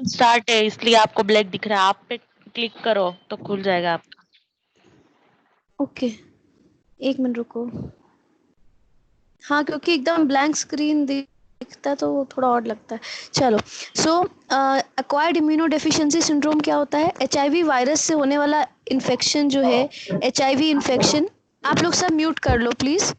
Start है इसलिए आपको ब्लैक दिख रहा है। आप पे क्लिक करो तो खुल जाएगा आपका। ओके, एक मिनट रुको। हाँ, क्योंकि एकदम ब्लैंक स्क्रीन दिखता है तो वो थोड़ा ऑड लगता है। चलो, सो एक्वायर्ड इम्यूनो डेफिशिएंसी सिंड्रोम क्या होता है? एचआईवी वायरस से होने वाला इन्फेक्शन जो है, एचआईवी इन्फेक्शन। आप लोग सब म्यूट कर लो प्लीज़।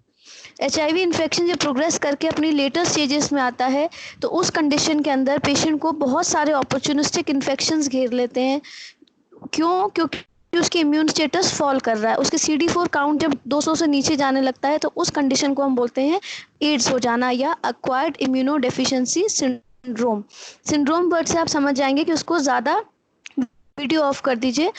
एचआईवी इन्फेक्शन जब प्रोग्रेस करके अपनी लेटर स्टेजेस में आता है तो उस कंडीशन के अंदर पेशेंट को बहुत सारे अपॉर्चुनिस्टिक इन्फेक्शंस घेर लेते हैं। क्यों? क्योंकि उसकी इम्यून स्टेटस फॉल कर रहा है। उसके CD4 काउंट जब 200 से नीचे जाने लगता है तो उस कंडीशन को हम बोलते हैं एड्स हो जाना या acquired immuno deficiency syndrome. Syndrome word से आप समझ जाएंगे कि उसको ज़्यादा, वीडियो ऑफ कर दीजिए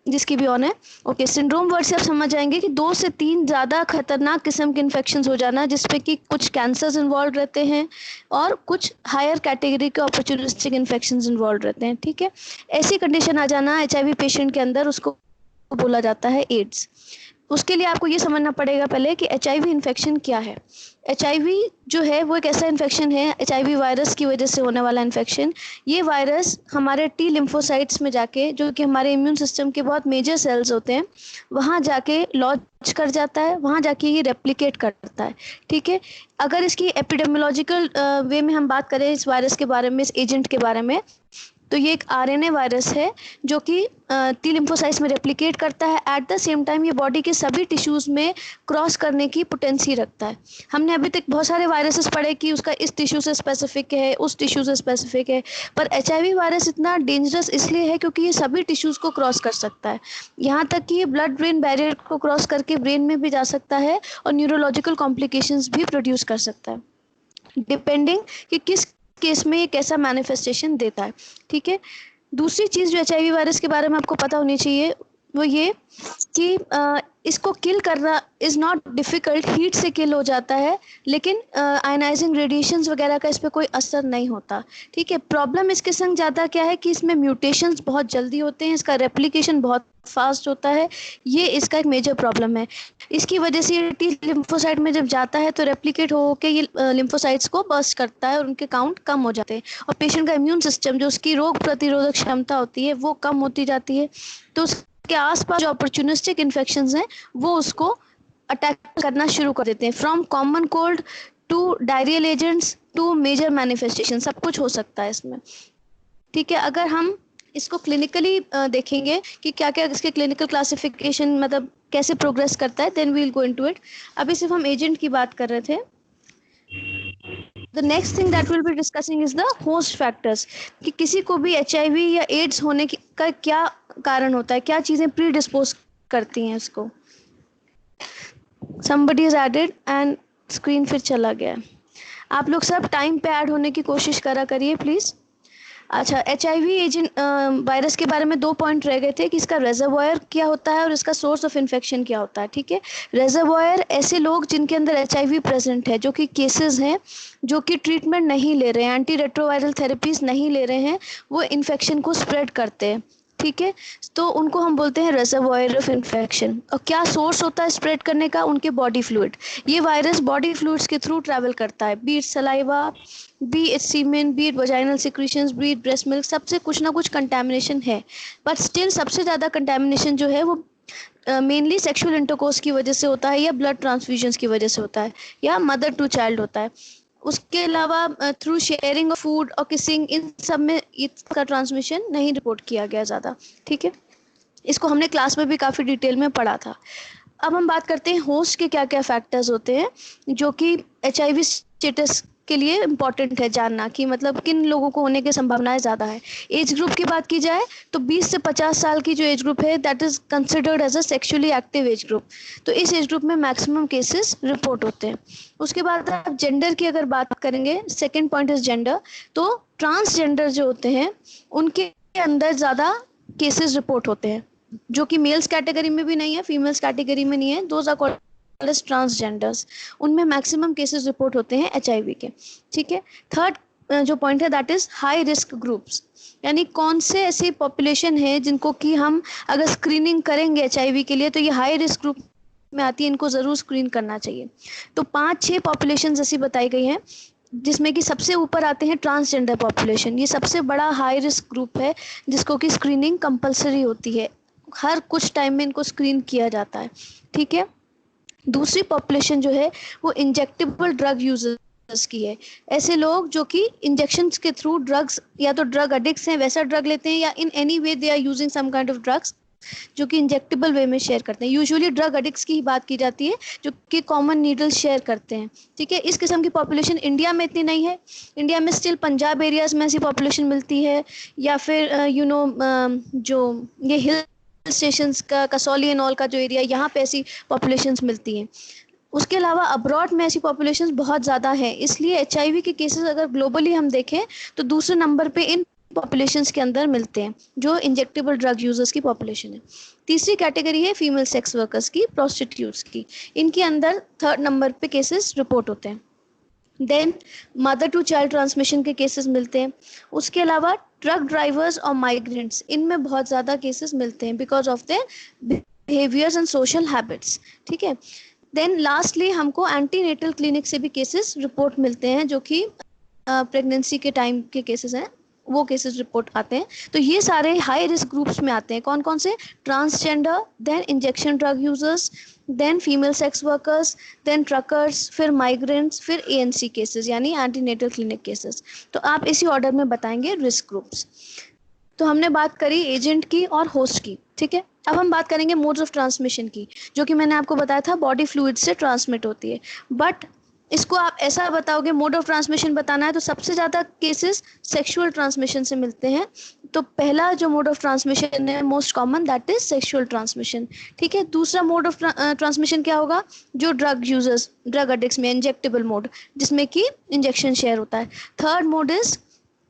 जिसकी भी ऑन है। ओके, सिंड्रोम वर्ड से आप समझ जाएंगे कि 2 से 3 ज़्यादा खतरनाक किस्म के इन्फेक्शंस हो जाना, जिसपे कि कुछ कैंसर्स इन्वॉल्व रहते हैं और कुछ हायर कैटेगरी के अपॉर्चुनिस्टिक इन्फेक्शंस इन्वॉल्व रहते हैं। ठीक है, ऐसी कंडीशन आ जाना एचआईवी पेशेंट के अंदर, उसको बोला जाता है एड्स। उसके लिए आपको ये समझना पड़ेगा पहले कि एचआईवी इन्फेक्शन क्या है। एचआईवी जो है वो एक ऐसा इन्फेक्शन है, एचआईवी वायरस की वजह से होने वाला इन्फेक्शन। ये वायरस हमारे टी लिम्फोसाइट्स में जाके, जो कि हमारे इम्यून सिस्टम के बहुत मेजर सेल्स होते हैं, वहाँ जाके लॉन्च कर जाता है, वहाँ जाके ये रेप्लिकेट करता है। ठीक है, अगर इसकी एपिडेमियोलॉजिकल वे में हम बात करें इस वायरस के बारे में, इस एजेंट के बारे में, तो ये एक आरएनए वायरस है जो कि टी लिम्फोसाइट्स में रेप्लिकेट करता है। एट द सेम टाइम ये बॉडी के सभी टिश्यूज में क्रॉस करने की पोटेंसी रखता है। हमने अभी तक बहुत सारे वायरसेस पढ़े कि उसका इस टिश्यू से स्पेसिफिक है, उस टिश्यू से स्पेसिफिक है, पर एचआईवी वायरस इतना डेंजरस इसलिए है क्योंकि ये सभी टिश्यूज को क्रॉस कर सकता है। यहाँ तक कि ये ब्लड ब्रेन बैरियर को क्रॉस करके ब्रेन में भी जा सकता है और न्यूरोलॉजिकल कॉम्प्लिकेशंस भी प्रोड्यूस कर सकता है, डिपेंडिंग कि किस केस में ये कैसा मैनिफेस्टेशन देता है। ठीक है, दूसरी चीज़ जो एचआईवी वायरस के बारे में आपको पता होनी चाहिए वो ये कि इसको किल करना इज़ नॉट डिफ़िकल्ट। हीट से किल हो जाता है, लेकिन आयनाइजिंग रेडिएशंस वगैरह का इस पर कोई असर नहीं होता। ठीक है, प्रॉब्लम इसके संग ज़्यादा क्या है कि इसमें म्यूटेशंस बहुत जल्दी होते हैं, इसका रेप्लिकेशन बहुत फास्ट होता है। ये इसका एक मेजर प्रॉब्लम है। इसकी वजह से ये टी लिम्फोसाइट में जब जाता है तो रेप्लिकेट हो के ये लिम्फोसाइट्स को बर्स्ट करता है और उनके काउंट कम हो जाते हैं, और पेशेंट का इम्यून सिस्टम जो उसकी रोग प्रतिरोधक क्षमता होती है वो कम होती जाती है। तो उसके आसपास जो अपॉर्चुनिस्टिक इन्फेक्शंस हैं वो उसको अटैक करना शुरू कर देते हैं। From common cold to diarrhoeal agents to major manifestation, सब कुछ हो सकता है इसमें। ठीक है, अगर हम इसको क्लिनिकली देखेंगे कि क्या क्या इसके क्लिनिकल क्लासिफिकेशन, मतलब कैसे प्रोग्रेस करता है, then we will go into it. अभी सिर्फ हम एजेंट की बात कर रहे थे। The next thing that will be discussing is the host factors, कि किसी को भी एचआईवी या एड्स होने का क्या कारण होता है, क्या चीज़ें प्री डिस्पोज करती हैं उसको। somebody is added and screen फिर चला गया। आप लोग सब टाइम पे ऐड होने की कोशिश करा करिए प्लीज़। अच्छा, एचआईवी एजेंट वायरस के बारे में 2 पॉइंट रह गए थे कि इसका रेजर्वॉयर क्या होता है और इसका सोर्स ऑफ इन्फेक्शन क्या होता है। ठीक है, रेजर्वॉयर ऐसे लोग जिनके अंदर एचआईवी प्रेजेंट है, जो कि केसेस हैं, जो कि ट्रीटमेंट नहीं ले रहे हैं, एंटी रेट्रोवायरल थेरेपीज नहीं ले रहे हैं, वो इन्फेक्शन को स्प्रेड करते हैं। ठीक है, तो उनको हम बोलते हैं रेजर्वॉयर ऑफ इन्फेक्शन। और क्या सोर्स होता है स्प्रेड करने का? उनके बॉडी फ्लूइड। ये वायरस बॉडी फ्लूइड्स के थ्रू ट्रैवल करता है, be it saliva, be it semen, be it vaginal secretions, be it breast milk, सबसे कुछ ना कुछ कंटेमिनेशन है। बट स्टिल सबसे ज़्यादा कंटेमिनेशन जो है वो मेनली सेक्सुअल इंटरकोर्स की वजह से होता है, या ब्लड ट्रांसफ्यूजन्स की वजह से होता है, या मदर टू चाइल्ड होता है। उसके अलावा थ्रू शेयरिंग ऑफ फूड और किसिंग, इन सब में इसका ट्रांसमिशन नहीं रिपोर्ट किया गया ज़्यादा। ठीक है, इसको हमने क्लास में भी काफ़ी डिटेल में पढ़ा था। अब हम बात करते हैं होस्ट के क्या क्या फैक्टर्स होते हैं जो कि एचआईवी स्टेटस के लिए इम्पॉर्टेंट है जानना, कि मतलब किन लोगों को होने की संभावनाएं ज़्यादा है। एज ग्रुप की बात की जाए तो 20 से 50 साल की जो एज ग्रुप है that is considered as a sexually active age group. तो इस एज ग्रुप में मैक्सिमम केसेस रिपोर्ट होते हैं। उसके बाद आप जेंडर की अगर बात करेंगे, सेकेंड पॉइंट इज जेंडर, तो ट्रांसजेंडर जो होते हैं उनके अंदर ज़्यादा केसेस रिपोर्ट होते हैं, जो कि मेल्स कैटेगरी में भी नहीं है, फीमेल्स कैटेगरी में नहीं है, those are called as transgenders. उनमें मैक्सिमम केसेस रिपोर्ट होते हैं एचआईवी के। ठीक है, थर्ड जो पॉइंट है that is high risk groups, यानी कौन से ऐसी पॉपुलेशन है जिनको कि हम अगर स्क्रीनिंग करेंगे एचआईवी के लिए तो ये हाई रिस्क ग्रुप में आती है, इनको ज़रूर स्क्रीन करना चाहिए। तो 5-6 पॉपुलेशन ऐसी बताई गई हैं जिसमें कि सबसे ऊपर आते हैं ट्रांसजेंडर पॉपुलेशन। ये सबसे बड़ा हाई रिस्क ग्रुप है जिसको कि स्क्रीनिंग कंपलसरी होती है, हर कुछ टाइम में इनको स्क्रीन किया जाता है। ठीक है। दूसरी पॉपुलेशन जो है वो इंजेक्टेबल ड्रग यूजर्स की है। ऐसे लोग जो कि इंजेक्शन के थ्रू ड्रग्स, या तो ड्रग एडिक्ट्स हैं वैसा ड्रग लेते हैं, या in any way they are using some kind of drugs जो कि इंजेक्टेबल वे में शेयर करते हैं। यूजुअली ड्रग एडिक्ट्स की ही बात की जाती है जो कि कॉमन नीडल शेयर करते हैं। ठीक है। इस किस्म की पॉपुलेशन इंडिया में इतनी नहीं है। इंडिया में स्टिल पंजाब एरियाज में ऐसी पॉपुलेशन मिलती है, या फिर जो ये हिल स्टेशंस का कसौली एंड ऑल का जो एरिया, यहाँ पे ऐसी पॉपुलेशंस मिलती हैं। उसके अलावा अब्रॉड में ऐसी पॉपुलेशंस बहुत ज़्यादा है, इसलिए एचआईवी के केसेस अगर ग्लोबली हम देखें तो दूसरे नंबर पे इन पॉपुलेशंस के अंदर मिलते हैं, जो इंजेक्टेबल ड्रग यूजर्स की पॉपुलेशन है। तीसरी कैटेगरी है फीमेल सेक्स वर्कर्स की, प्रोस्टिट्यूट्स की। इनके अंदर थर्ड नंबर पे केसेस रिपोर्ट होते हैं। Then mother to child transmission के केसेस मिलते हैं। उसके अलावा ट्रक ड्राइवर्स और माइग्रेंट्स, इनमें बहुत ज़्यादा केसेस मिलते हैं because of their behaviours and social habits. ठीक है। देन लास्टली हमको एंटीनेटल क्लिनिक से भी केसेस रिपोर्ट मिलते हैं, जो कि प्रेगनेंसी के टाइम के केसेस हैं, वो केसेस रिपोर्ट आते हैं। तो ये सारे हाई रिस्क ग्रुप्स में आते हैं। कौन कौन से? Transgender, then injection drug users, then female sex workers, then truckers, फिर माइग्रेंट्स, फिर एएनसी केसेस यानी एंटीनेटल क्लिनिक केसेस। तो आप इसी ऑर्डर में बताएंगे रिस्क ग्रुप्स। तो हमने बात करी एजेंट की और होस्ट की। ठीक है। अब हम बात करेंगे मोड्स ऑफ ट्रांसमिशन की, जो कि मैंने आपको बताया था बॉडी फ्लूइड से ट्रांसमिट होती है। बट इसको आप ऐसा बताओगे, मोड ऑफ ट्रांसमिशन बताना है, तो सबसे ज़्यादा केसेस सेक्सुअल ट्रांसमिशन से मिलते हैं। तो पहला जो मोड ऑफ ट्रांसमिशन है most common, that is sexual transmission. ठीक है। दूसरा मोड ऑफ ट्रांसमिशन क्या होगा? जो ड्रग यूजर्स, ड्रग एडिक्ट्स में इंजेक्टेबल मोड, जिसमें कि इंजेक्शन शेयर होता है। Third mode is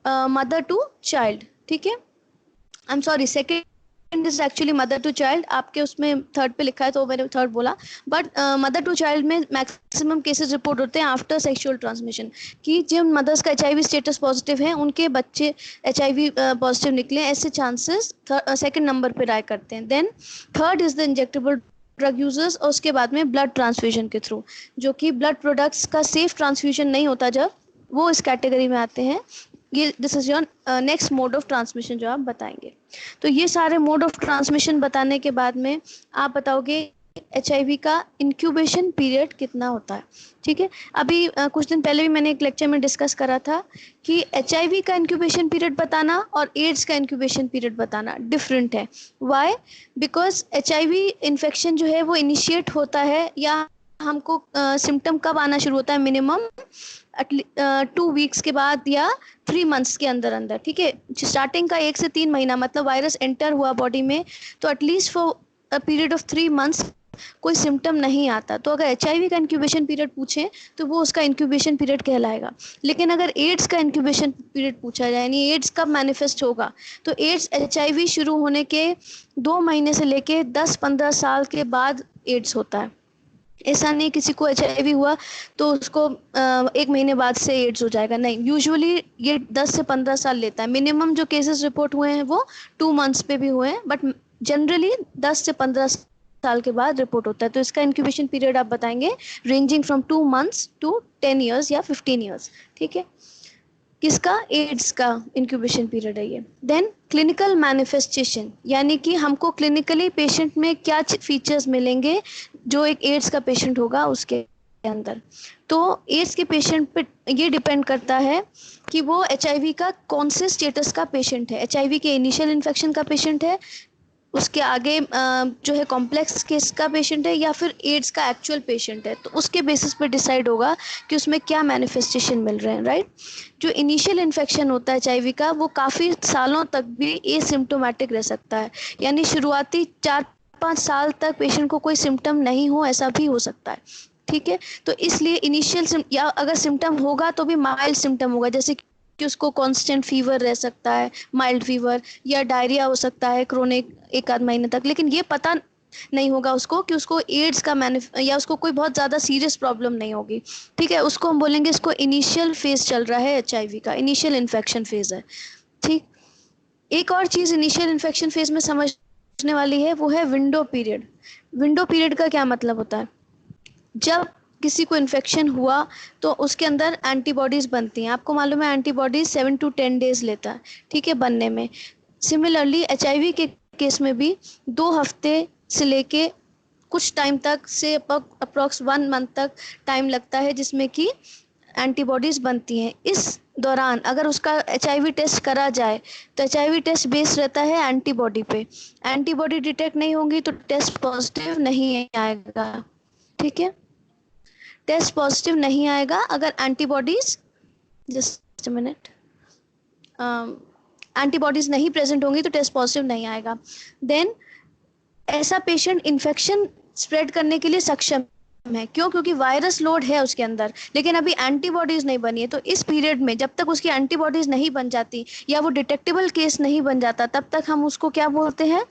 mother to child. ठीक है। I am sorry, second is actually mother to child, आपके उसमें थर्ड पे लिखा है तो मैंने थर्ड बोला। बट मदर टू चाइल्ड में मैक्सिमम केसेस रिपोर्ट होते हैं आफ्टर सेक्सुअल ट्रांसमिशन, कि जिन मदर्स का एचआईवी स्टेटस पॉजिटिव है उनके बच्चे एचआईवी पॉजिटिव निकले, ऐसे चांसेस सेकंड नंबर पे राय करते हैं। Then third is the injectable drug users, और उसके बाद में ब्लड ट्रांसफ्यूजन के थ्रू, जो कि ब्लड प्रोडक्ट्स का सेफ ट्रांसफ्यूजन नहीं होता जब, वो इस कैटेगरी में आते हैं। ये this is your next mode of transmission जो आप बताएंगे। तो ये सारे मोड ऑफ ट्रांसमिशन बताने के बाद में आप बताओगे एचआईवी का इंक्यूबेशन पीरियड कितना होता है। ठीक है। अभी कुछ दिन पहले भी मैंने एक लेक्चर में डिस्कस करा था कि एचआईवी का इंक्यूबेशन पीरियड बताना और एड्स का इंक्यूबेशन पीरियड बताना डिफरेंट है। व्हाई? बिकॉज एचआईवी इन्फेक्शन जो है वो इनिशिएट होता है, या हमको सिम्टम कब आना शुरू होता है? मिनिमम 2 वीक्स के बाद या 3 मंथ्स के अंदर अंदर। ठीक है। स्टार्टिंग का 1 से 3 महीना, मतलब वायरस एंटर हुआ बॉडी में तो at least for a period of 3 months कोई सिम्टम नहीं आता। तो अगर एचआईवी का इंक्यूबेशन पीरियड पूछे तो वो उसका इंक्यूबेशन पीरियड कहलाएगा। लेकिन अगर एड्स का इंक्यूबेशन पीरियड पूछा जाए, यानी एड्स कब मैनिफेस्ट होगा, तो एड्स एचआईवी शुरू होने के 2 महीने से लेके 10-15 साल के बाद एड्स होता है। ऐसा नहीं किसी को एचआईवी हुआ तो उसको 1 महीने बाद से एड्स हो जाएगा, नहीं। यूजुअली ये 10 से 15 साल लेता है। मिनिमम जो केसेस रिपोर्ट हुए हैं वो 2 मंथ्स पे भी हुए हैं, बट जनरली 10 से 15 साल के बाद रिपोर्ट होता है। तो इसका इंक्यूबेशन पीरियड आप बताएंगे ranging from 2 months to 10 years या 15 ईयर्स। ठीक है। किसका? एड्स का इंक्यूबेशन पीरियड है ये। देन क्लिनिकल मैनिफेस्टेशन, यानी कि हमको क्लिनिकली पेशेंट में क्या फीचर्स मिलेंगे जो एक एड्स का पेशेंट होगा उसके अंदर। तो एड्स के पेशेंट पे ये डिपेंड करता है कि वो एचआईवी का कौन से स्टेटस का पेशेंट है। एचआईवी के इनिशियल इन्फेक्शन का पेशेंट है, उसके आगे जो है कॉम्प्लेक्स केस का पेशेंट है, या फिर एड्स का एक्चुअल पेशेंट है। तो उसके बेसिस पे डिसाइड होगा कि उसमें क्या मैनिफेस्टेशन मिल रहे हैं, राइट। जो इनिशियल इन्फेक्शन होता है एचआईवी का, वो काफ़ी सालों तक भी एसिम्प्टोमेटिक रह सकता है, यानी शुरुआती 4-5 साल तक पेशेंट को कोई सिम्टम नहीं हो, ऐसा भी हो सकता है। ठीक है। तो इसलिए इनिशियल या अगर सिम्टम होगा तो भी माइल्ड सिम्टम होगा, जैसे कि उसको कांस्टेंट फीवर रह सकता है, माइल्ड फीवर, या डायरिया हो सकता है क्रोनिक 1-आध महीने तक। लेकिन ये पता नहीं होगा उसको कि उसको एड्स का या उसको कोई बहुत ज़्यादा सीरियस प्रॉब्लम नहीं होगी। ठीक है। उसको हम बोलेंगे इसको इनिशियल फेज चल रहा है एचआईवी का, इनिशियल इन्फेक्शन फेज है। ठीक। एक और चीज़ इनिशियल इन्फेक्शन फेज में समझने वाली है, वो है विंडो पीरियड। विंडो पीरियड का क्या मतलब होता है? जब किसी को इन्फेक्शन हुआ तो उसके अंदर एंटीबॉडीज बनती हैं। आपको मालूम है एंटीबॉडीज 7 to 10 डेज लेता है, ठीक है, बनने में। सिमिलरली एचआईवी के केस में भी 2 हफ्ते से लेके कुछ टाइम तक से अप्रोक्स 1 मंथ तक टाइम लगता है जिसमें कि एंटीबॉडीज बनती हैं। इस दौरान अगर उसका एचआईवी टेस्ट करा जाए तो एचआईवी टेस्ट बेस्ड रहता है एंटीबॉडी पे। एंटीबॉडी डिटेक्ट नहीं होंगी तो टेस्ट पॉजिटिव नहीं आएगा, ठीक है। टेस्ट पॉजिटिव नहीं आएगा अगर एंटीबॉडीज, जस्ट मिनट, एंटीबॉडीज नहीं प्रेजेंट होंगी तो टेस्ट पॉजिटिव नहीं आएगा। देन ऐसा पेशेंट इन्फेक्शन स्प्रेड करने के लिए सक्षम है। क्यों? क्योंकि वायरस लोड है उसके अंदर, लेकिन अभी एंटीबॉडीज नहीं बनी है। तो इस पीरियड में जब तक उसकी एंटीबॉडीज नहीं बन जाती या वो डिटेक्टेबल केस नहीं बन जाता, तब तक हम उसको क्या बोलते हैं,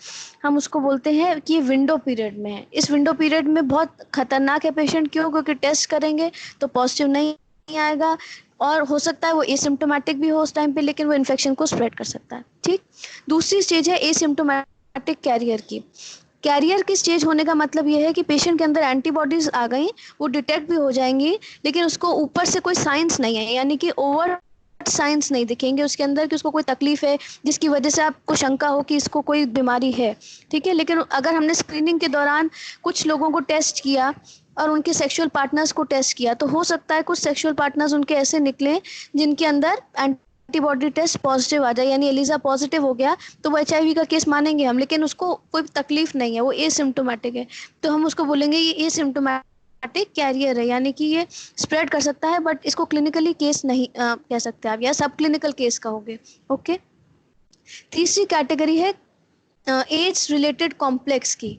हम उसको बोलते हैं कि विंडो पीरियड में है। इस विंडो पीरियड में बहुत खतरनाक है पेशेंट। क्यों? क्योंकि टेस्ट करेंगे तो पॉजिटिव नहीं आएगा और हो सकता है वो एसिम्प्टोमेटिक भी हो उस टाइम पे, लेकिन वो इन्फेक्शन को स्प्रेड कर सकता है, ठीक। दूसरी स्टेज है एसिम्प्टोमेटिक कैरियर की। कैरियर की स्टेज होने का मतलब ये है कि पेशेंट के अंदर एंटीबॉडीज आ गई, वो डिटेक्ट भी हो जाएंगी, लेकिन उसको ऊपर से कोई साइंस नहीं है, यानी कि ओवर साइंस नहीं दिखेंगे उसके अंदर कि उसको कोई तकलीफ है जिसकी वजह से आपको शंका हो कि इसको कोई बीमारी है, ठीक है। लेकिन अगर हमने स्क्रीनिंग के दौरान कुछ लोगों को टेस्ट किया और उनके सेक्सुअल पार्टनर्स को टेस्ट किया तो हो सकता है कुछ सेक्सुअल पार्टनर्स उनके ऐसे निकले जिनके अंदर एंटीबॉडी टेस्ट पॉजिटिव आ जाए, यानी एलिजा पॉजिटिव हो गया तो वो एचआईवी का केस मानेंगे हम, लेकिन उसको कोई तकलीफ नहीं है, वो एसिम्प्टोमेटिक है, तो हम उसको बोलेंगे ये एसिम्प्टोमेटिक कैरियर है, यानी कि ये स्प्रेड कर सकता है बट इसको क्लिनिकली केस नहीं कह सकते आप, या सब क्लिनिकल केस कहोगे, ओके। तीसरी कैटेगरी है एड्स रिलेटेड कॉम्प्लेक्स की।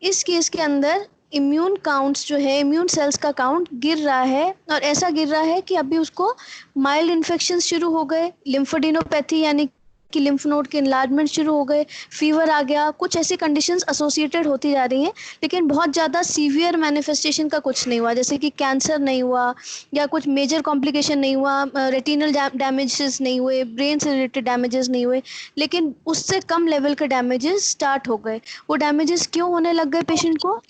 इस केस के अंदर इम्यून काउंट्स जो है, इम्यून सेल्स का काउंट गिर रहा है, और ऐसा गिर रहा है कि अभी उसको माइल्ड इन्फेक्शन शुरू हो गए, लिम्फोडेनोपैथी यानी कि लिम्फ नोड के इन्लार्जमेंट शुरू हो गए, फीवर आ गया, कुछ ऐसी कंडीशंस एसोसिएटेड होती जा रही हैं, लेकिन बहुत ज़्यादा सीवियर मैनिफेस्टेशन का कुछ नहीं हुआ, जैसे कि कैंसर नहीं हुआ या कुछ मेजर कॉम्प्लिकेशन नहीं हुआ, रेटिनल डैमेजेस नहीं हुए, ब्रेन से रिलेटेड डैमेजेस नहीं हुए, लेकिन उससे कम लेवल के डैमेजेस स्टार्ट हो गए। वो डैमेजेस क्यों होने लग गए पेशेंट को?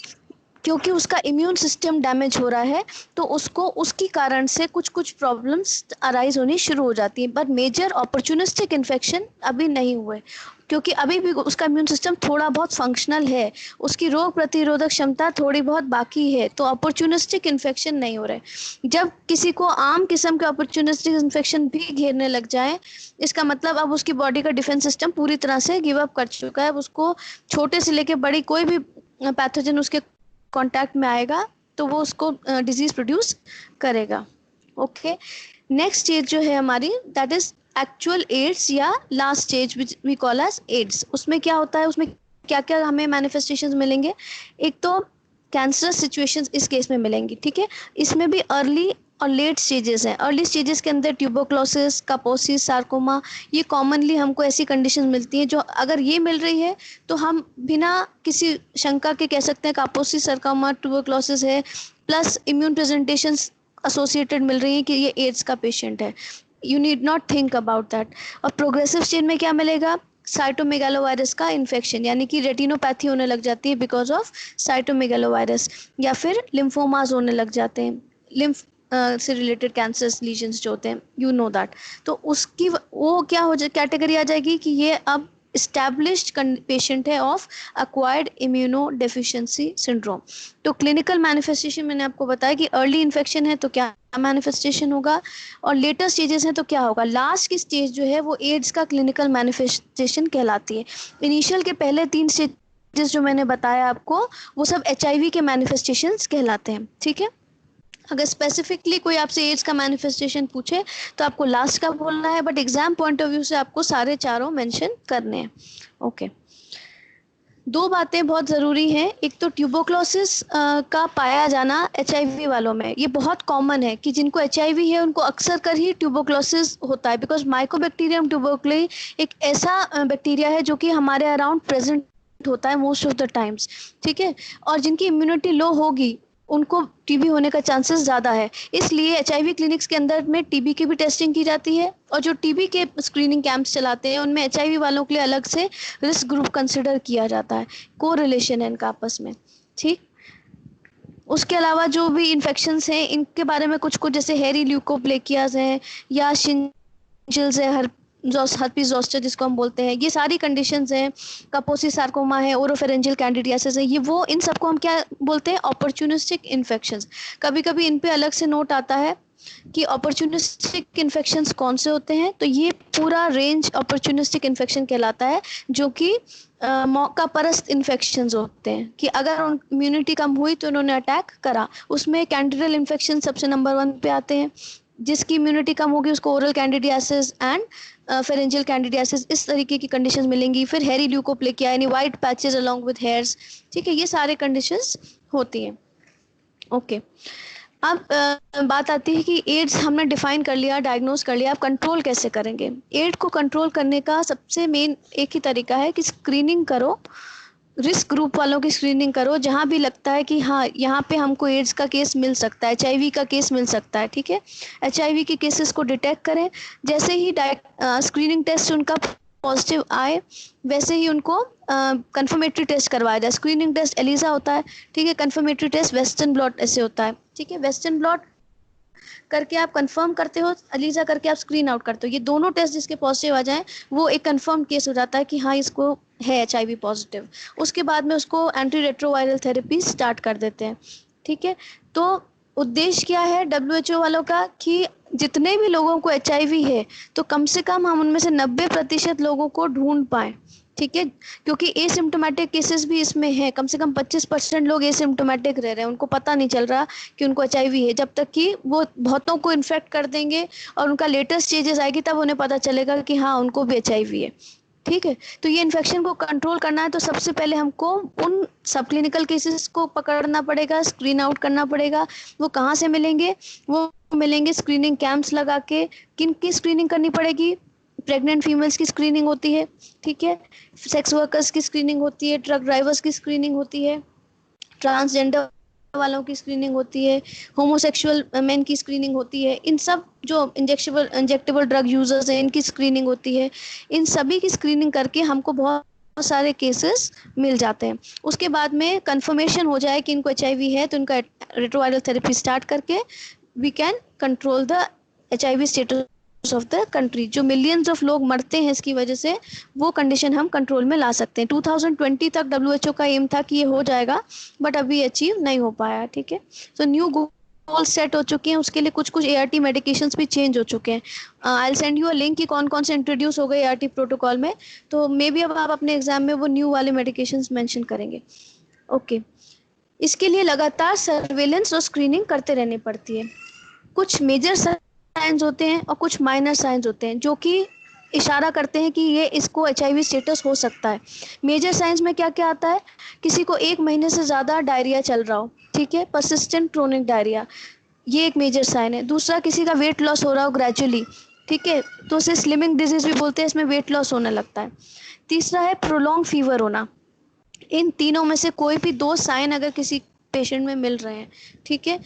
क्योंकि उसका इम्यून सिस्टम डैमेज हो रहा है, तो उसको उसकी कारण से कुछ कुछ प्रॉब्लम्स अराइज होनी शुरू हो जाती हैं, बट मेजर अपॉर्चुनिस्टिक इन्फेक्शन अभी नहीं हुए, क्योंकि अभी भी उसका इम्यून सिस्टम थोड़ा बहुत फंक्शनल है, उसकी रोग प्रतिरोधक क्षमता थोड़ी बहुत बाकी है, तो अपॉर्चुनिस्टिक इन्फेक्शन नहीं हो रहे। जब किसी को आम किस्म के अपॉर्चुनिस्टिक इन्फेक्शन भी घेरने लग जाए, इसका मतलब अब उसकी बॉडी का डिफेंस सिस्टम पूरी तरह से गिव अप कर चुका है। अब उसको छोटे से लेके बड़ी कोई भी पैथोजन उसके कांटेक्ट में आएगा तो वो उसको डिजीज प्रोड्यूस करेगा, ओके। नेक्स्ट स्टेज जो है हमारी, दैट इज एक्चुअल एड्स या last stage which we call as AIDS. उसमें क्या होता है, उसमें क्या क्या हमें मैनिफेस्टेशंस मिलेंगे? एक तो कैंसरस सिचुएशंस इस केस में मिलेंगी, ठीक है। इसमें भी अर्ली और लेट स्टेजेस हैं। अर्ली स्टेजेस के अंदर ट्यूबरक्लोसिस, कापोसिस, सार्कोमा, ये कॉमनली हमको ऐसी कंडीशन मिलती हैं जो अगर ये मिल रही है तो हम बिना किसी शंका के कह सकते हैं कापोसिस, सार्कोमा, ट्यूबरक्लोसिस है, प्लस इम्यून प्रेजेंटेशंस एसोसिएटेड मिल रही है कि ये एड्स का पेशेंट है। You need not think about that. और प्रोग्रेसिव स्टेज में क्या मिलेगा? साइटोमेगालोवायरस का इन्फेक्शन, यानी कि रेटिनोपैथी होने लग जाती है बिकॉज ऑफ साइटोमेगालोवायरस, या फिर लिम्फोमास होने लग जाते हैं, लिम्फ से रिलेटेड कैंसर्स लीजन्स जो होते हैं, यू नो दैट। तो उसकी वो क्या हो जाए, कैटेगरी आ जाएगी कि ये अब इस्टेब्लिश्ड पेशेंट है of acquired immuno deficiency syndrome. तो क्लिनिकल मैनिफेस्टेशन मैंने आपको बताया कि अर्ली इन्फेक्शन है तो क्या मैनिफेस्टेशन होगा, और लेटर स्टेजेस हैं तो क्या होगा। लास्ट की स्टेज जो है वो एड्स का क्लिनिकल मैनिफेस्टेशन कहलाती है। इनिशियल के पहले 3 स्टेजेस जो मैंने बताया आपको, वो सब एचआईवी के मैनिफेस्टेशंस कहलाते हैं, ठीक है। अगर स्पेसिफिकली कोई आपसे एड्स का मैनिफेस्टेशन पूछे तो आपको लास्ट का बोलना है, but exam point of view से आपको सारे चारों मेंशन करने हैं, ओके। 2 बातें बहुत ज़रूरी हैं। एक तो ट्यूबरक्लोसिस का पाया जाना एचआईवी वालों में, ये बहुत कॉमन है कि जिनको एचआईवी है उनको अक्सर कर ही ट्यूबरक्लोसिस होता है, बिकॉज माइकोबैक्टीरियम ट्यूबरकुली एक ऐसा बैक्टीरिया है जो कि हमारे अराउंड प्रेजेंट होता है मोस्ट ऑफ द टाइम्स, ठीक है। और जिनकी इम्यूनिटी लो होगी उनको टीबी होने का चांसेस ज़्यादा है, इसलिए एचआईवी क्लिनिक्स के अंदर में टीबी की भी टेस्टिंग की जाती है, और जो टीबी के स्क्रीनिंग कैंप्स चलाते हैं उनमें एचआईवी वालों के लिए अलग से रिस्क ग्रुप कंसिडर किया जाता है, को रिलेशन है इनका आपस में, ठीक। उसके अलावा जो भी इन्फेक्शंस हैं इनके बारे में कुछ कुछ, जैसे हेरी ल्यूकोप्लेकियाज हैं या शिंजल्स है, हर्पीस जोस्टर जिसको हम बोलते हैं, ये सारी कंडीशंस हैं, कापोसी सार्कोमा है, ओरोफेरेंजियल कैंडिडियासिस है, ये वो इन सबको हम क्या बोलते हैं, अपॉर्चुनिस्टिक इन्फेक्शंस। कभी कभी इन पे अलग से नोट आता है कि अपॉर्चुनिस्टिक इन्फेक्शंस कौन से होते हैं, तो ये पूरा रेंज अपॉर्चुनिस्टिक इन्फेक्शन कहलाता है, जो कि मौका परस्त इन्फेक्शंस होते हैं कि अगर उन इम्यूनिटी कम हुई तो उन्होंने अटैक करा। उसमें कैंडिडल इन्फेक्शन सबसे नंबर 1 पे आते हैं, जिसकी इम्यूनिटी कम होगी उसको oral candidiasis and pharyngeal candidiasis, इस तरीके की कंडीशंस मिलेंगी। फिर हेरी ल्यूकोप्लेकिया यानी white patches along with hairs, ठीक है, ये सारे कंडीशंस होती हैं। ओके, अब बात आती है कि एड्स हमने डिफाइन कर लिया, डायग्नोज कर लिया, अब कंट्रोल कैसे करेंगे। एड्स को कंट्रोल करने का सबसे मेन एक ही तरीका है कि स्क्रीनिंग करो, रिस्क ग्रुप वालों की स्क्रीनिंग करो, जहां भी लगता है कि हाँ यहाँ पे हमको एड्स का केस मिल सकता है, एचआईवी का केस मिल सकता है, ठीक है, एचआईवी के केसेस को डिटेक्ट करें। जैसे ही स्क्रीनिंग टेस्ट उनका पॉजिटिव आए, वैसे ही उनको कंफर्मेटरी टेस्ट करवाया जाए। स्क्रीनिंग टेस्ट एलिसा होता है, ठीक है, कंफर्मेटरी टेस्ट वेस्टर्न ब्लॉट ऐसे होता है, ठीक है। वेस्टर्न ब्लॉट करके आप कंफर्म करते हो, एलिसा करके आप स्क्रीन आउट करते हो, ये दोनों टेस्ट जिसके पॉजिटिव आ जाएं वो एक कंफर्म केस हो जाता है कि हाँ इसको है एचआईवी पॉजिटिव। उसके बाद में उसको एंटी रेट्रोवायरल थेरेपी स्टार्ट कर देते हैं, ठीक है। तो उद्देश्य क्या है डब्ल्यूएचओ वालों का कि जितने भी लोगों को एचआईवी है तो कम से कम हम उनमें से 90% लोगों को ढूंढ पाए, ठीक है, क्योंकि एसिम्प्टोमेटिक केसेस भी इसमें है, कम से कम 25% लोग एसिम्प्टोमेटिक रह रहे हैं, उनको पता नहीं चल रहा कि उनको एचआईवी है, जब तक कि वो बहुतों को इन्फेक्ट कर देंगे और उनका लेटेस्ट स्टेजेस आएगी तब उन्हें पता चलेगा कि हाँ उनको भी एचआईवी है, ठीक है। तो ये इन्फेक्शन को कंट्रोल करना है तो सबसे पहले हमको उन सब क्लिनिकल केसेस को पकड़ना पड़ेगा, स्क्रीन आउट करना पड़ेगा। वो कहाँ से मिलेंगे, वो मिलेंगे स्क्रीनिंग कैंप्स लगा के। किन की स्क्रीनिंग करनी पड़ेगी, प्रेग्नेंट फीमेल्स की स्क्रीनिंग होती है, ठीक है, सेक्स वर्कर्स की स्क्रीनिंग होती है, ट्रक ड्राइवर्स की स्क्रीनिंग होती है, ट्रांसजेंडर वालों की स्क्रीनिंग होती है, होमोसेक्सुअल मेन की स्क्रीनिंग होती है, इन सब जो इंजेक्टेबल ड्रग यूजर्स हैं इनकी स्क्रीनिंग होती है। इन सभी की स्क्रीनिंग करके हमको बहुत सारे केसेस मिल जाते हैं। उसके बाद में कंफर्मेशन हो जाए कि इनको एचआईवी है तो इनका रेट्रोवायरल थेरेपी स्टार्ट करके we can control the HIV status of the country. जो मिलियंस ऑफ लोग मरते हैं इसकी वजह से, वो कंडीशन हम कंट्रोल में ला सकते हैं। 2020 तक डब्ल्यूएचओ का एम था कि ये हो जाएगा, बट अभी अचीव नहीं हो पाया, ठीक है। तो न्यू गोल सेट हो चुके हैं, उसके लिए कुछ कुछ एआरटी मेडिकेशंस भी चेंज हो चुके हैं। I will send you a link कि कौन कौन से इंट्रोड्यूस हो गए एआरटी प्रोटोकॉल में, तो मे बी अब आप अपने एग्जाम में वो न्यू वाले मेडिकेशंस मेंशन करेंगे। ओके, इसके लिए लगातार सर्वेलेंस और स्क्रीनिंग करते रहनी पड़ती है। कुछ मेजर साइंस होते हैं और कुछ माइनर साइंस होते हैं जो कि इशारा करते हैं कि ये इसको एचआईवी स्टेटस हो सकता है। मेजर साइंस में क्या क्या आता है, किसी को 1 महीने से ज़्यादा डायरिया चल रहा हो, ठीक है, परसिस्टेंट क्रोनिक डायरिया, ये एक मेजर साइन है। दूसरा, किसी का वेट लॉस हो रहा हो ग्रेजुअली, ठीक है, तो उसे स्लिमिंग डिजीज भी बोलते हैं, इसमें वेट लॉस होने लगता है। तीसरा है प्रोलॉन्ग फीवर होना। इन तीनों में से कोई भी 2 साइन अगर किसी पेशेंट में मिल रहे हैं, ठीक है।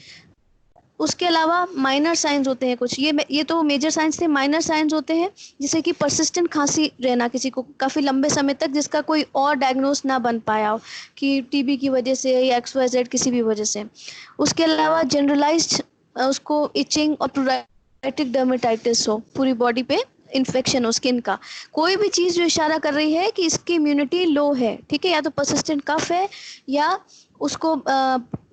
उसके अलावा माइनर साइंस होते हैं कुछ, ये तो मेजर साइंस थे। माइनर साइंस होते हैं जैसे कि परसिस्टेंट खांसी रहना किसी को काफ़ी लंबे समय तक, जिसका कोई और डायग्नोस ना बन पाया हो कि टीबी की वजह से या XYZ किसी भी वजह से। उसके अलावा जनरलाइज्ड उसको इचिंग और प्रोराइटिक डर्मेटाइटिस हो, पूरी बॉडी पे इन्फेक्शन हो स्किन का, कोई भी चीज़ जो इशारा कर रही है कि इसकी इम्यूनिटी लो है, ठीक है, या तो परसिस्टेंट कफ है या उसको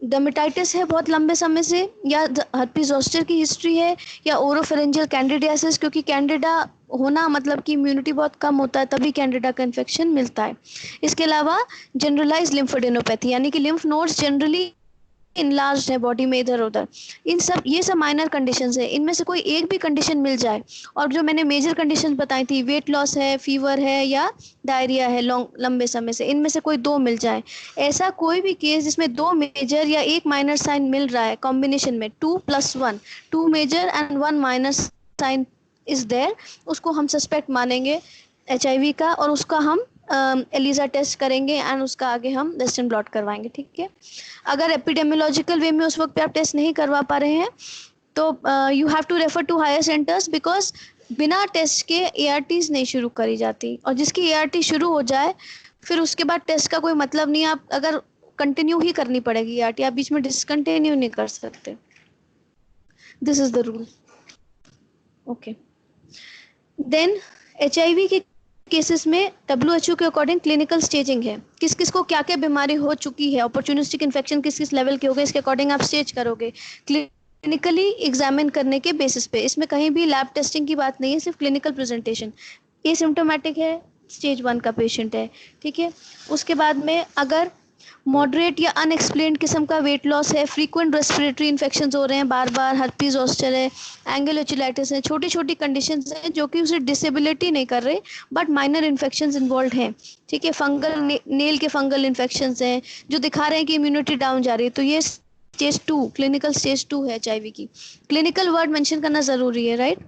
डर्मेटाइटिस है बहुत लंबे समय से, या हर्पीस जोस्टर की हिस्ट्री है, या ओरोफेरेंजियल कैंडिडियासिस, क्योंकि कैंडिडा होना मतलब कि इम्यूनिटी बहुत कम होता है तभी कैंडिडा का इन्फेक्शन मिलता है। इसके अलावा जनरलाइज लिम्फोडेनोपैथी यानी कि लिम्फ नोड्स जनरली इनलार्ज्ड है बॉडी में इधर उधर। ये सब माइनर कंडीशंस है, इनमें से कोई एक भी कंडीशन मिल जाए, और जो मैंने मेजर कंडीशन बताई थी, वेट लॉस है, फीवर है या डायरिया है लंबे समय से, इनमें से कोई 2 मिल जाए, ऐसा कोई भी केस जिसमें 2 मेजर या 1 माइनर साइन मिल रहा है कॉम्बिनेशन में, 2+1, 2 major and 1 minor sign is there, उसको हम सस्पेक्ट मानेंगे एचआईवी का, और उसका हम एलिसा टेस्ट करेंगे एंड उसका आगे हम वेस्टर्न ब्लॉट करवाएंगे, ठीक है। अगर एपिडेमियोलॉजिकल वे में उस वक्त पे आप टेस्ट नहीं करवा पा रहे हैं तो you have to refer to higher centres, because बिना टेस्ट के एआरटीज नहीं शुरू करी जाती, और जिसकी एआरटी शुरू हो जाए फिर उसके बाद टेस्ट का कोई मतलब नहीं। आप अगर कंटिन्यू ही करनी पड़ेगी ERT, आप बीच में डिसकंटिन्यू नहीं कर सकते. This is the rule. Okay. Then HIV के केसेस में WHO के अकॉर्डिंग क्लिनिकल स्टेजिंग है. किस किस को क्या क्या बीमारी हो चुकी है, अपॉर्चुनिस्टिक इन्फेक्शन किस किस लेवल के हो गए, इसके अकॉर्डिंग आप स्टेज करोगे क्लिनिकली एग्जामिन करने के बेसिस पे. इसमें कहीं भी लैब टेस्टिंग की बात नहीं है, सिर्फ क्लिनिकल प्रेजेंटेशन. ये सिम्टोमेटिक है, स्टेज 1 का पेशेंट है. ठीक है. उसके बाद में अगर मॉडरेट या अनएक्सप्लेन्ड किस्म का वेट लॉस है, फ्रीक्वेंट रेस्पिरेटरी इन्फेक्शंस हो रहे हैं बार बार, हर्पीज जोस्टर है, एंगलोचिलाइटिस है, छोटी छोटी कंडीशंस हैं जो कि उसे डिसेबिलिटी नहीं कर रहे बट माइनर इन्फेक्शंस इन्वॉल्व हैं. ठीक है. फंगल नेल के फंगल इन्फेक्शंस हैं जो दिखा रहे हैं कि इम्यूनिटी डाउन जा रही है, तो ये स्टेज 2, क्लिनिकल स्टेज 2 है HIV की. क्लिनिकल वर्ड मेंशन करना जरूरी है, राइट.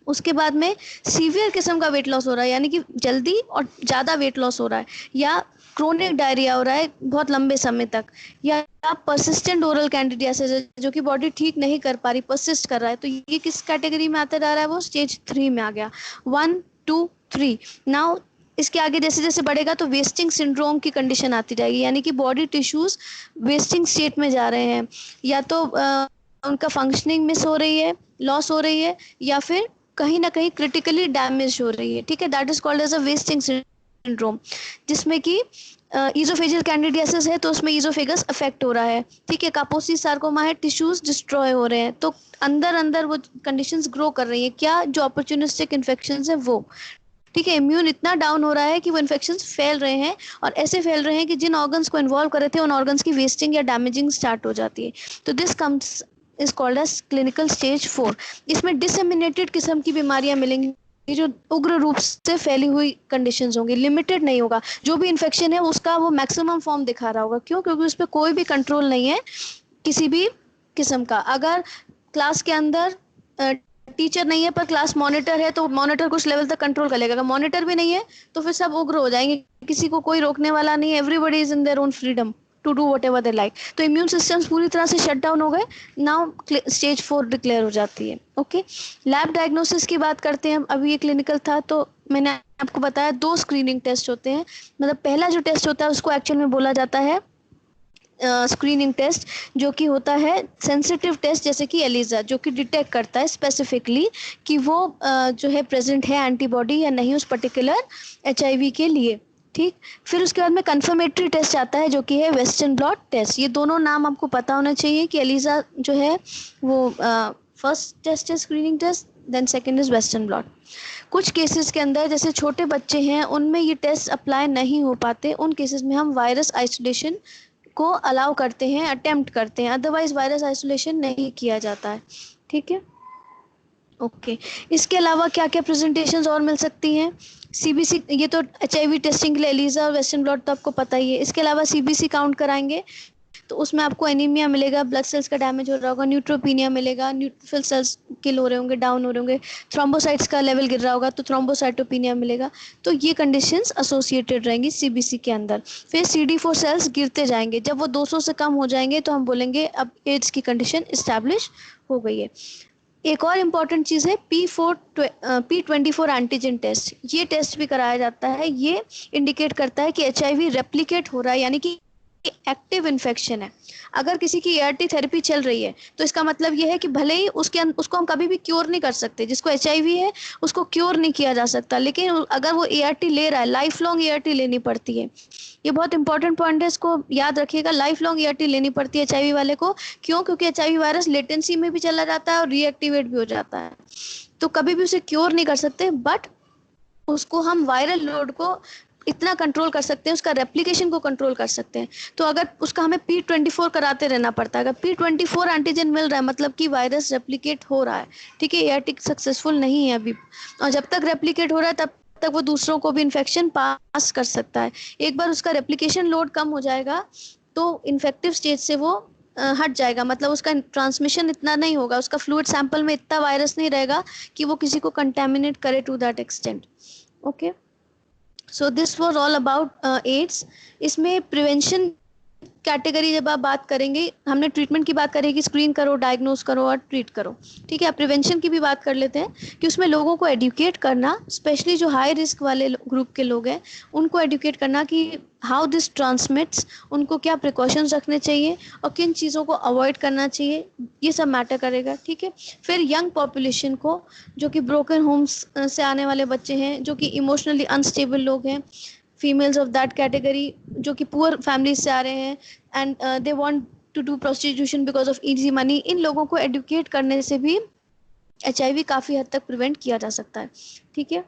उसके बाद में सीवियर किस्म का वेट लॉस हो रहा है, यानी कि जल्दी और ज़्यादा वेट लॉस हो रहा है, या क्रोनिक डायरिया हो रहा है बहुत लंबे समय तक, या परसिस्टेंट ओरल कैंडिडियासिस है जो कि बॉडी ठीक नहीं कर पा रही, परसिस्ट कर रहा है, तो ये किस कैटेगरी में आता जा रहा है, वो स्टेज 3 में आ गया. 1 2 3. नाउ इसके आगे जैसे जैसे बढ़ेगा तो वेस्टिंग सिंड्रोम की कंडीशन आती जाएगी, यानी कि बॉडी टिश्यूज वेस्टिंग स्टेट में जा रहे हैं, या तो उनका फंक्शनिंग मिस हो रही है, लॉस हो रही है, या फिर कहीं ना कहीं क्रिटिकली डैमेज हो रही है. ठीक है. That is called as a wasting syndrome, जिसमें कि ईजोफेजियल कैंडिडियासिस है तो उसमें ईजोफेगस अफेक्ट हो रहा है. ठीक है. कापोसी सार्कोमा है, टिश्यूज डिस्ट्रॉय हो रहे हैं, तो अंदर अंदर वो कंडीशंस ग्रो कर रही है, क्या जो अपॉर्चुनिस्टिक इन्फेक्शंस है वो. ठीक है. इम्यून इतना डाउन हो रहा है कि वो इन्फेक्शंस फैल रहे हैं, और ऐसे फैल रहे हैं कि जिन ऑर्गन्स को इन्वॉल्व कर रहे थे उन ऑर्गन्स की वेस्टिंग या डैमेजिंग स्टार्ट हो जाती है. तो this comes is called as clinical stage 4. इसमें डिसेमिनेटेड किस्म की बीमारियां मिलेंगी जो उग्र रूप से फैली हुई कंडीशंस होंगी, लिमिटेड नहीं होगा. जो भी इन्फेक्शन है उसका वो मैक्सिमम फॉर्म दिखा रहा होगा. क्यों? क्योंकि उस पर कोई भी कंट्रोल नहीं है किसी भी किस्म का. अगर क्लास के अंदर टीचर नहीं है पर क्लास मॉनिटर है तो मॉनिटर कुछ लेवल तक कंट्रोल कर लेगा. अगर मॉनिटर भी नहीं है तो फिर सब उग्र हो जाएंगे, किसी को कोई रोकने वाला नहीं है. Everybody is in their own freedom to do whatever they like. तो इम्यून सिस्टम्स पूरी तरह से शट डाउन हो गए. नाउ स्टेज 4 डिक्लेयर हो जाती है. ओके. लैब डायग्नोसिस की बात करते हैं. अभी ये क्लिनिकल था तो मैंने आपको बताया 2 स्क्रीनिंग टेस्ट होते हैं. मतलब पहला जो टेस्ट होता है उसको एक्चुअल में बोला जाता है स्क्रीनिंग टेस्ट, जो कि होता है सेंसिटिव टेस्ट, जैसे कि एलिजा, जो कि डिटेक्ट करता है स्पेसिफिकली कि वो जो है प्रेजेंट है एंटीबॉडी या नहीं उस पर्टिकुलर HIV के लिए. ठीक. फिर उसके बाद में कंफर्मेटरी टेस्ट आता है जो कि है वेस्टर्न ब्लॉट टेस्ट. ये दोनों नाम आपको पता होना चाहिए कि एलिजा जो है वो फर्स्ट टेस्ट है screening test, then second is western blot. कुछ केसेस के अंदर जैसे छोटे बच्चे हैं उनमें ये टेस्ट अप्लाई नहीं हो पाते, उन केसेस में हम वायरस आइसोलेशन को अलाउ करते हैं, अटेम्प्ट करते हैं, अदरवाइज वायरस आइसोलेशन नहीं किया जाता है. ठीक है. ओके. इसके अलावा क्या क्या प्रेजेंटेशंस और मिल सकती हैं? CBC, ये तो HIV टेस्टिंग के लिए एलिजा और वेस्टर्न ब्लॉट तो आपको पता ही है. इसके अलावा CBC काउंट कराएंगे तो उसमें आपको एनीमिया मिलेगा, ब्लड सेल्स का डैमेज हो रहा होगा, न्यूट्रोपीनिया मिलेगा, न्यूट्रोफिल सेल्स किल हो रहे होंगे, डाउन हो रहे होंगे, थ्रोम्बोसाइट्स का लेवल गिर रहा होगा तो थ्रोम्बोसाइटोपिनिया मिलेगा. तो ये कंडीशंस एसोसिएटेड रहेंगी CBC के अंदर. फिर CD4 सेल्स गिरते जाएंगे, जब वो 200 से कम हो जाएंगे तो हम बोलेंगे अब एड्स की कंडीशन इस्टेब्लिश हो गई है. एक और इम्पॉर्टेंट चीज़ है P24 एंटीजन टेस्ट. ये टेस्ट भी कराया जाता है. ये इंडिकेट करता है कि HIV रेप्लिकेट हो रहा है, यानी कि एक्टिव इन्फेक्शन है. अगर किसी की ART थेरेपी चल रही है तो इसका मतलब ये है कि भले ही उसको हम कभी भी क्योर नहीं कर सकते, जिसको HIV है उसको क्योर नहीं किया जा सकता, लेकिन अगर वो ART ले रहा है, लाइफ लॉन्ग ART लेनी पड़ती है. ये बहुत इंपॉर्टेंट पॉइंट है, इसको याद रखिएगा. लाइफ लॉन्ग ART लेनी पड़ती है HIV वाले को. क्यों? क्योंकि HIV वायरस लेटेंसी में भी चला जाता है और रीएक्टिवेट भी हो जाता है, तो कभी भी उसे क्योर नहीं कर सकते, बट उसको हम वायरल लोड को इतना कंट्रोल कर सकते हैं, उसका रेप्लिकेशन को कंट्रोल कर सकते हैं. तो अगर उसका हमें P24 कराते रहना पड़ता है. अगर P24 एंटीजन मिल रहा है मतलब कि वायरस रेप्लिकेट हो रहा है. ठीक है. ART सक्सेसफुल नहीं है अभी, और जब तक रेप्लिकेट हो रहा है तब तक वो दूसरों को भी इन्फेक्शन पास कर सकता है. एक बार उसका रेप्लिकेशन लोड कम हो जाएगा तो इन्फेक्टिव स्टेज से वो हट जाएगा, मतलब उसका ट्रांसमिशन इतना नहीं होगा, उसका फ्लूइड सैंपल में इतना वायरस नहीं रहेगा कि वो किसी को कंटेमिनेट करे to that extent. Okay. So this was all about AIDS. इसमें प्रिवेंशन कैटेगरी जब आप बात करेंगे, हमने ट्रीटमेंट की बात करें कि स्क्रीन करो, डायग्नोस करो और ट्रीट करो, ठीक है। अब प्रिवेंशन की भी बात कर लेते हैं कि उसमें लोगों को एडुकेट करना, स्पेशली जो हाई रिस्क वाले ग्रुप के लोग हैं उनको एडुकेट करना कि हाउ दिस ट्रांसमिट्स, उनको क्या प्रिकॉशंस रखने चाहिए और किन चीज़ों को अवॉइड करना चाहिए, ये सब मैटर करेगा, ठीक है। फिर यंग पॉपुलेशन को, जो कि ब्रोकन होम्स से आने वाले बच्चे हैं, जो कि इमोशनली अनस्टेबल लोग हैं, फीमेल्स ऑफ दैट कैटेगरी जो कि पुअर फैमिली से आ रहे हैं and they want to do prostitution because of easy money, इन लोगों को एडुकेट करने से भी HIV काफ़ी हद तक प्रिवेंट किया जा सकता है, ठीक है।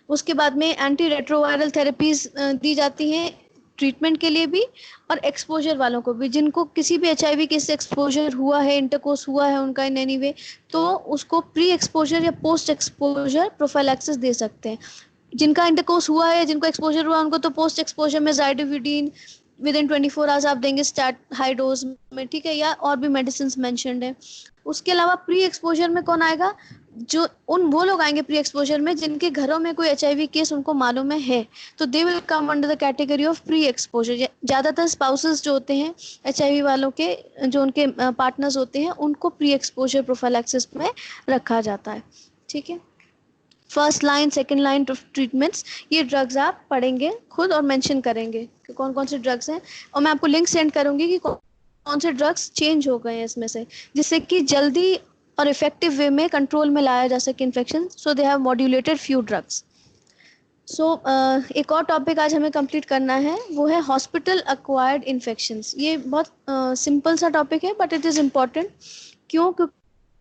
उसके बाद में एंटी रेट्रोवायरल थेरेपीज दी जाती हैं ट्रीटमेंट के लिए भी, और एक्सपोजर वालों को भी, जिनको किसी भी HIV केस से एक्सपोजर हुआ है, इंटरकोर्स हुआ है उनका इन एनी वे, तो उसको प्री एक्सपोजर या पोस्ट एक्सपोजर प्रोफाइलैक्सिस दे सकते हैं। जिनका इंटरकोर्स हुआ है, जिनको एक्सपोजर हुआ, उनको तो पोस्ट एक्सपोजर में ज़ाइडोविडीन विद इन 24 आवर्स आप देंगे स्टार्ट हाई डोज में, ठीक है, या और भी मेडिसिन मेंशन्ड है। उसके अलावा प्री एक्सपोजर में कौन आएगा, जो वो लोग आएंगे प्री एक्सपोजर में जिनके घरों में कोई HIV केस उनको मालूम है, तो they will come under the category of pre exposure. ज़्यादातर स्पाउसेस जो होते हैं HIV वालों के, जो उनके पार्टनर्स होते हैं, उनको प्री एक्सपोजर प्रोफाइलैक्सिस में रखा जाता है, ठीक है। First line, second line treatments, ये ड्रग्स आप पढ़ेंगे खुद और मेंशन करेंगे कि कौन कौन से ड्रग्स हैं, और मैं आपको लिंक सेंड करूंगी कि कौन से ड्रग्स चेंज हो गए हैं इसमें से, जिससे कि जल्दी और इफेक्टिव वे में कंट्रोल में लाया जा सके infection. So they have modulated few drugs. So एक और टॉपिक आज हमें कंप्लीट करना है, वो है हॉस्पिटल एक्वायर्ड इन्फेक्शंस। ये बहुत सिंपल सा टॉपिक है बट इट इज़ इम्पॉर्टेंट। क्यों?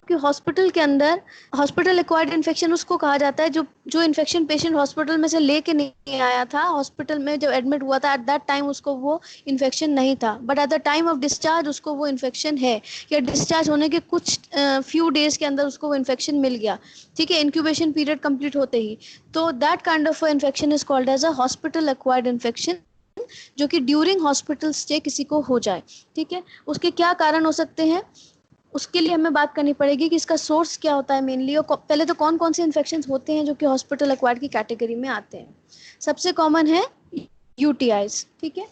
कि हॉस्पिटल के अंदर हॉस्पिटल एक्वायर्ड इन्फेक्शन उसको कहा जाता है जो इन्फेक्शन पेशेंट हॉस्पिटल में से लेके नहीं आया था, हॉस्पिटल में जब एडमिट हुआ था एट दैट टाइम उसको वो इन्फेक्शन नहीं था, but at the time of discharge उसको वो इन्फेक्शन है, या डिस्चार्ज होने के कुछ फ्यू डेज के अंदर उसको वो इन्फेक्शन मिल गया, ठीक है, इंक्यूबेशन पीरियड कंप्लीट होते ही, तो that kind of infection is called as a hospital acquired infection, जो कि ड्यूरिंग हॉस्पिटल स्टे किसी को हो जाए, ठीक है। उसके क्या कारण हो सकते हैं, उसके लिए हमें बात करनी पड़ेगी कि इसका सोर्स क्या होता है मेनली, और पहले तो कौन कौन से इन्फेक्शंस होते हैं जो कि हॉस्पिटल एक्वायर्ड की कैटेगरी में आते हैं। सबसे कॉमन है UTIs, ठीक है।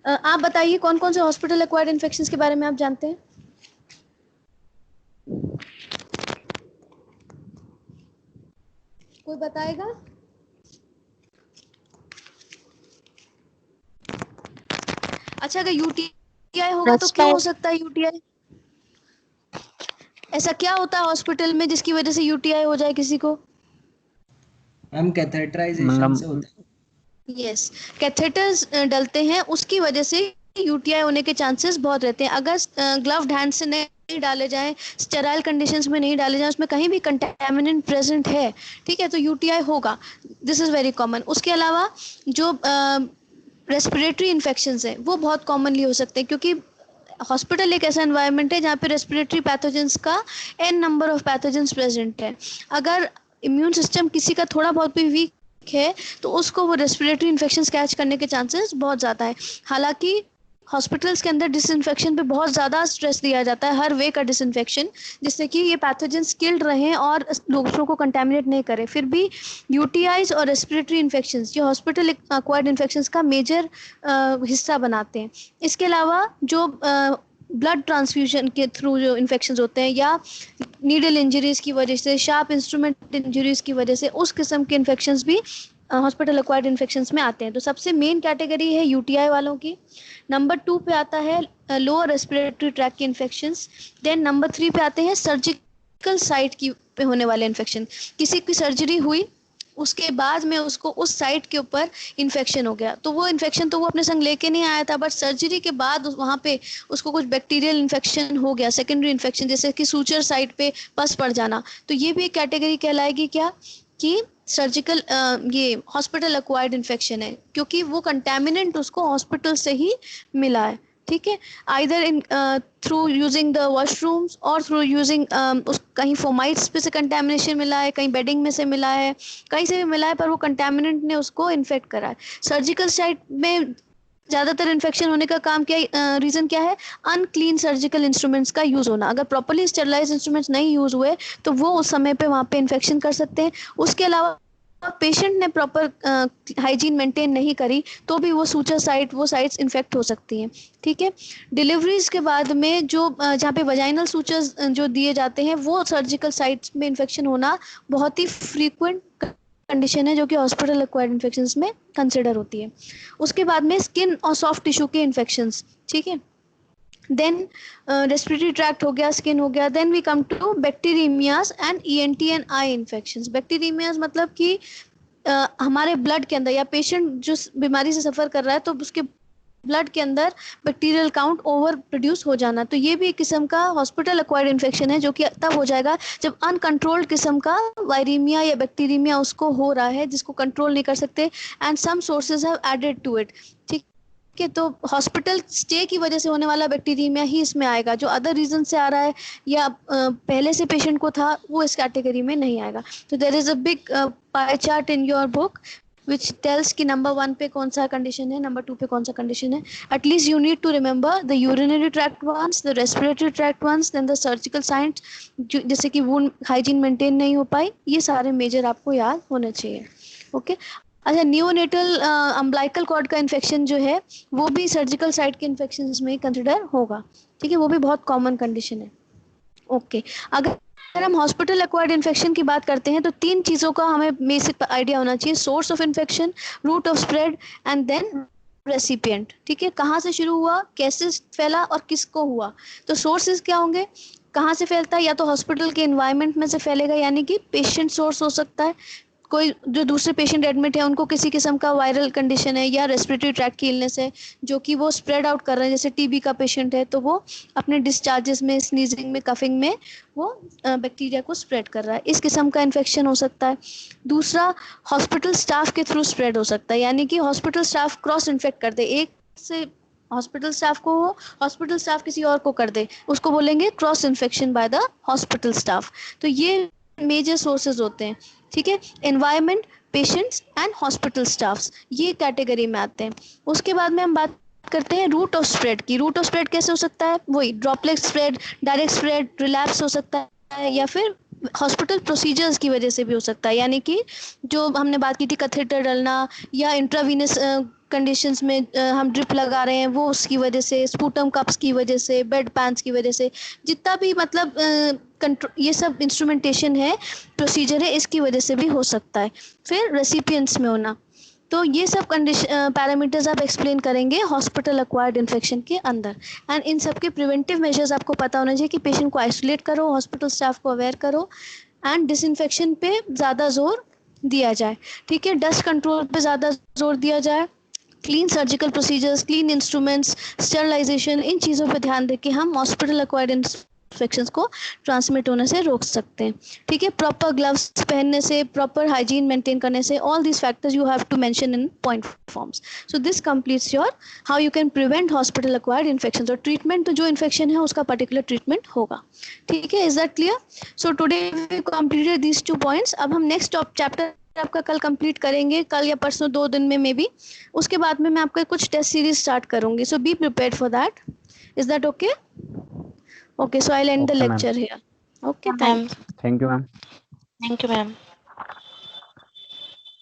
आप बताइए कौन कौन से हॉस्पिटल एक्वायर्ड इन्फेक्शंस के बारे में आप जानते हैं? कोई बताएगा? अच्छा, अगर UTI होगा तो क्यों हो सकता है UTI? ऐसा क्या होता है हॉस्पिटल में जिसकी वजह से UTI हो जाए किसी को? हम कैथेटराइजेशन से होता है। यस, कैथेटर्स डलते हैं, उसकी वजह से UTI होने के चांसेस बहुत रहते हैं। अगर ग्लव्ड हैंड से नहीं डाले जाएं, स्टेराइल कंडीशंस में नहीं डाले जाएं, उसमें कहीं भी कंटेमिनेंट प्रेजेंट है, ठीक है, तो UTI होगा। This is very common. उसके अलावा जो रेस्पिरेटरी इन्फेक्शंस हैं वो बहुत कॉमनली हो सकते हैं, क्योंकि हॉस्पिटल एक ऐसा एनवायरनमेंट है जहाँ पे रेस्पिरेटरी पैथोजेंस का n number of pathogens present है। अगर इम्यून सिस्टम किसी का थोड़ा बहुत भी वीक है तो उसको वो रेस्पिरेटरी इन्फेक्शंस कैच करने के चांसेस बहुत ज़्यादा है। हालांकि हॉस्पिटल्स के अंदर डिसइंफेक्शन पे बहुत ज़्यादा स्ट्रेस दिया जाता है, हर वे का डिसइंफेक्शन, जिससे कि ये पैथोजेंस किल्ड रहें और दूसरों को कंटेमिनेट नहीं करें। फिर भी UTIs और रेस्पिरेटरी इन्फेक्शंस जो हॉस्पिटल एक्वायर्ड इन्फेक्शंस का मेजर हिस्सा बनाते हैं। इसके अलावा जो ब्लड ट्रांसफ्यूजन के थ्रू जो इन्फेक्शंस होते हैं, या नीडल इंजरीज की वजह से, शार्प इंस्ट्रूमेंट इंजरीज की वजह से, उस किस्म के इन्फेक्शंस भी हॉस्पिटल एक्वायर्ड इन्फेक्शंस में आते हैं। तो सबसे मेन कैटेगरी है UTI वालों की। नंबर 2 पे आता है लोअर रेस्पिरेटरी ट्रैक के इन्फेक्शंस। देन नंबर 3 पे आते हैं सर्जिकल साइट की पे होने वाले इन्फेक्शन। किसी की सर्जरी हुई, उसके बाद में उसको उस साइट के ऊपर इन्फेक्शन हो गया, तो वो इन्फेक्शन तो वो अपने संग लेके नहीं आया था, बट सर्जरी के बाद वहाँ पे उसको कुछ बैक्टीरियल इन्फेक्शन हो गया, सेकेंडरी इन्फेक्शन, जैसे कि सूचर साइट पे पस पड़ जाना, तो ये भी एक कैटेगरी कहलाएगी क्या, कि सर्जिकल ये हॉस्पिटल एक्वायर्ड इन्फेक्शन है, क्योंकि वो कंटेमिनेंट उसको हॉस्पिटल से ही मिला है, ठीक है। Either in through using the washrooms और थ्रू यूजिंग कहीं फोमाइट्स पे से कंटेमिनेशन मिला है, कहीं बेडिंग में से मिला है, कहीं से भी मिला है, पर वो कंटेमिनेंट ने उसको इन्फेक्ट करा है। सर्जिकल साइट में ज़्यादातर इन्फेक्शन होने का काम क्या, रीज़न क्या है, अनक्लीन सर्जिकल इंस्ट्रूमेंट्स का यूज़ होना। अगर प्रॉपर्ली स्टेरिलाइज इंस्ट्रूमेंट्स नहीं यूज़ हुए तो वो उस समय पे वहाँ पे इन्फेक्शन कर सकते हैं। उसके अलावा पेशेंट ने प्रॉपर हाइजीन मेंटेन नहीं करी तो भी वो सूचर साइट, वो साइट्स इन्फेक्ट हो सकती हैं। ठीक है, डिलीवरीज के बाद में जो जहाँ पे वजाइनल सूचर्स जो दिए जाते हैं वो सर्जिकल साइट्स में इन्फेक्शन होना बहुत ही फ्रीक्वेंट कंडीशन है जो कि हॉस्पिटल एक्वायर्ड इन्फेक्शंस में कंसिडर होती है। उसके बाद में स्किन और सॉफ्ट टिश्यू के इन्फेक्शंस, ठीक है, देन रेस्पिरेटरी ट्रैक्ट हो गया, स्किन हो गया, then we come to bacteraemias and ENT and eye infections. Bacteraemias मतलब कि हमारे ब्लड के अंदर या पेशेंट जो बीमारी से सफ़र कर रहा है तो उसके ब्लड के अंदर बैक्टीरियल काउंट ओवर प्रोड्यूस हो जाना, तो ये भी एक किस्म का हॉस्पिटल एक्वायर्ड इन्फेक्शन है जो कि तब हो जाएगा जब अनकंट्रोल्ड किस्म का वायरीमिया या बैक्टीरियमिया उसको हो रहा है जिसको कंट्रोल नहीं कर सकते, and some sources have added to it. ठीक है, तो हॉस्पिटल स्टे की वजह से होने वाला बैक्टीरियमिया ही इसमें आएगा, जो अदर रीजन से आ रहा है या पहले से पेशेंट को था वो इस कैटेगरी में नहीं आएगा। तो there is a big pie chart in your book which tells कि नंबर 1 पे कौन सा कंडीशन है, नंबर 2 पे कौन सा कंडीशन है। At least you need to remember the urinary tract ones, the respiratory tract ones, then the surgical signs, जैसे कि wound hygiene maintain नहीं हो पाई, ये सारे मेजर आपको याद होने चाहिए। ओके, अच्छा, नियोनेटल अम्बिलिकल कॉर्ड का इन्फेक्शन जो है वो भी सर्जिकल साइट के इन्फेक्शन में कंसिडर होगा। ठीक है, वो भी बहुत कॉमन कंडीशन है। ओके, अगर हम हॉस्पिटल एक्वायर्ड इन्फेक्शन की बात करते हैं तो 3 चीज़ों का हमें बेसिक आइडिया होना चाहिए, source of infection, route of spread and then recipient. ठीक है, कहाँ से शुरू हुआ, कैसे फैला और किसको हुआ। तो सोर्सेज क्या होंगे, कहाँ से फैलता है, या तो हॉस्पिटल के एनवायरनमेंट में से फैलेगा यानी कि पेशेंट सोर्स हो सकता है, कोई जो दूसरे पेशेंट एडमिट है उनको किसी किस्म का वायरल कंडीशन है या रेस्पिरेटरी ट्रैक्ट की इलनेस है जो कि वो स्प्रेड आउट कर रहे हैं, जैसे टीबी का पेशेंट है तो वो अपने डिस्चार्जेस में, स्नीजिंग में, कफिंग में वो बैक्टीरिया को स्प्रेड कर रहा है, इस किस्म का इन्फेक्शन हो सकता है। दूसरा, हॉस्पिटल स्टाफ के थ्रू स्प्रेड हो सकता है, यानी कि हॉस्पिटल स्टाफ क्रॉस इन्फेक्ट कर दे, एक से हॉस्पिटल स्टाफ को हो, हॉस्पिटल स्टाफ किसी और को कर दे, उसको बोलेंगे cross infection by the hospital staff. तो ये मेजर सोर्सेज होते हैं। ठीक है, environment, patients and hospital staffs, ये कैटेगरी में आते हैं। उसके बाद में हम बात करते हैं रूट ऑफ स्प्रेड की। रूट ऑफ स्प्रेड कैसे हो सकता है, वही droplet spread, direct spread, relapse हो सकता है, या फिर हॉस्पिटल प्रोसीजर्स की वजह से भी हो सकता है, यानी कि जो हमने बात की थी कैथेटर डलना या इंट्रावीनस कंडीशंस में हम ड्रिप लगा रहे हैं वो उसकी वजह से, स्पूटम कप्स की वजह से, बेड पैंस की वजह से, जितना भी मतलब ये सब इंस्ट्रूमेंटेशन है, प्रोसीजर है, इसकी वजह से भी हो सकता है। फिर रेसिपिएंट्स में होना, तो ये सब कंडीशन पैरामीटर्स आप एक्सप्लेन करेंगे हॉस्पिटल एक्वायर्ड इन्फेक्शन के अंदर। एंड इन सब के प्रिवेंटिव मेजर्स आपको पता होना चाहिए कि पेशेंट को आइसोलेट करो, हॉस्पिटल स्टाफ को अवेयर करो एंड डिसइंफेक्शन पे ज़्यादा जोर दिया जाए। ठीक है, डस्ट कंट्रोल पे ज़्यादा जोर दिया जाए, clean surgical procedures, clean instruments, sterilisation, इन चीज़ों पे ध्यान देके हम हॉस्पिटल एक्वायर्ड इन्फेक्शंस को ट्रांसमिट होने से रोक सकते हैं। ठीक है, प्रॉपर ग्लव्स पहनने से, प्रॉपर हाइजीन मेंटेन करने से, all these factors you have to mention in point forms. So this completes your how you can prevent hospital acquired infections. और ट्रीटमेंट तो जो इन्फेक्शन है उसका पर्टिकुलर ट्रीटमेंट होगा। ठीक है, is that clear? So today we completed these 2 points. अब हम नेक्स्ट चैप्टर आपका कल कंप्लीट करेंगे, कल या परसों, 2 दिन में मे बी। उसके बाद में मैं आपका कुछ टेस्ट सीरीज स्टार्ट करूंगी, so be prepared for that. Is that okay? Okay, so I'll end the lecture here. Okay, Ma'am. Thank you, ma'am. Thank you, ma'am.